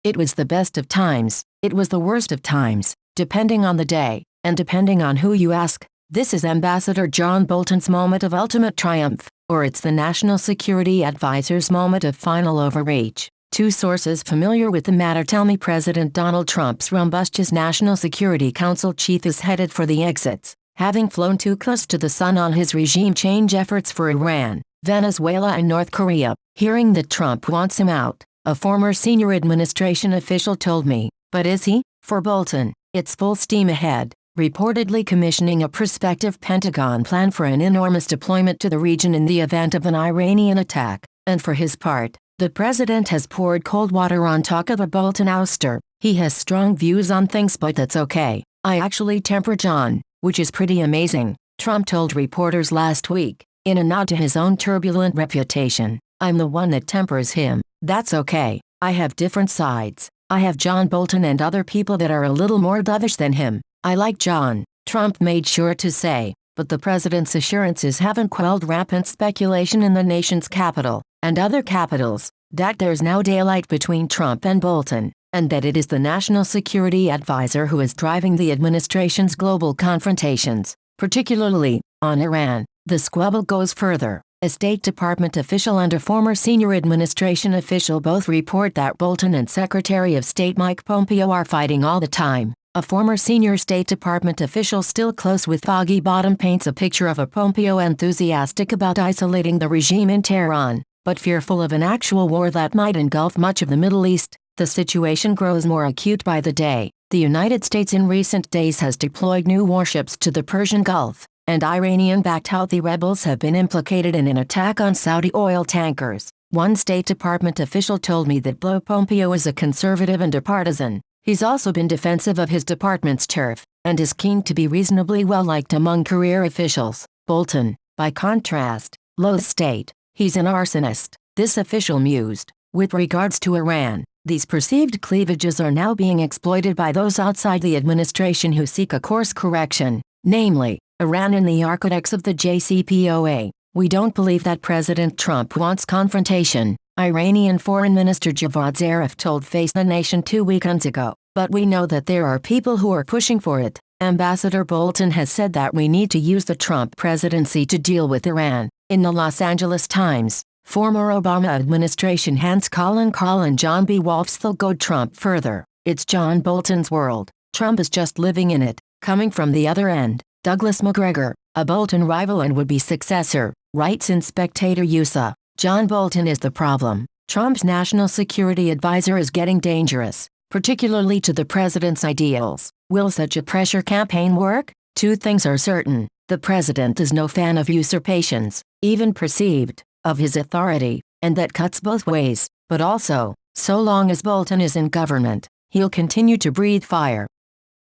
It was the best of times, it was the worst of times, depending on the day, and depending on who you ask. This is Ambassador John Bolton's moment of ultimate triumph, or it's the National Security Advisor's moment of final overreach. Two sources familiar with the matter tell me President Donald Trump's rumbustious National Security Council chief is headed for the exits, having flown too close to the sun on his regime change efforts for Iran, Venezuela and North Korea. Hearing that Trump wants him out, a former senior administration official told me, but is he? For Bolton, it's full steam ahead, reportedly commissioning a prospective Pentagon plan for an enormous deployment to the region in the event of an Iranian attack, and for his part, the president has poured cold water on talk of a Bolton ouster. He has strong views on things, but that's okay. I actually temper John, which is pretty amazing, Trump told reporters last week, in a nod to his own turbulent reputation. I'm the one that tempers him. That's okay. I have different sides. I have John Bolton and other people that are a little more dovish than him. I like John, Trump made sure to say, but the president's assurances haven't quelled rampant speculation in the nation's capital, and other capitals, that there's now daylight between Trump and Bolton, and that it is the National Security Advisor who is driving the administration's global confrontations, particularly on Iran. The squabble goes further. A State Department official and a former senior administration official both report that Bolton and Secretary of State Mike Pompeo are fighting all the time. A former senior State Department official still close with Foggy Bottom paints a picture of a Pompeo enthusiastic about isolating the regime in Tehran, but fearful of an actual war that might engulf much of the Middle East. The situation grows more acute by the day. The United States in recent days has deployed new warships to the Persian Gulf, and Iranian-backed Houthi rebels have been implicated in an attack on Saudi oil tankers. One State Department official told me that Pompeo is a conservative and a partisan. He's also been defensive of his department's turf, and is keen to be reasonably well-liked among career officials. Bolton, by contrast, loathes state. He's an arsonist, this official mused. With regards to Iran, these perceived cleavages are now being exploited by those outside the administration who seek a course correction, namely, Iran in the architects of the JCPOA. We don't believe that President Trump wants confrontation, Iranian Foreign Minister Javad Zarif told Face the Nation 2 weekends ago, but we know that there are people who are pushing for it. Ambassador Bolton has said that we need to use the Trump presidency to deal with Iran. In the Los Angeles Times, former Obama administration hands Colin Kahl and John B. Wolfsthal go Trump further. It's John Bolton's world. Trump is just living in it. Coming from the other end, Douglas McGregor, a Bolton rival and would-be successor, writes in Spectator USA, John Bolton is the problem. Trump's national security advisor is getting dangerous, particularly to the president's ideals. Will such a pressure campaign work? Two things are certain. The president is no fan of usurpations, even perceived, of his authority, and that cuts both ways. But also, so long as Bolton is in government, he'll continue to breathe fire.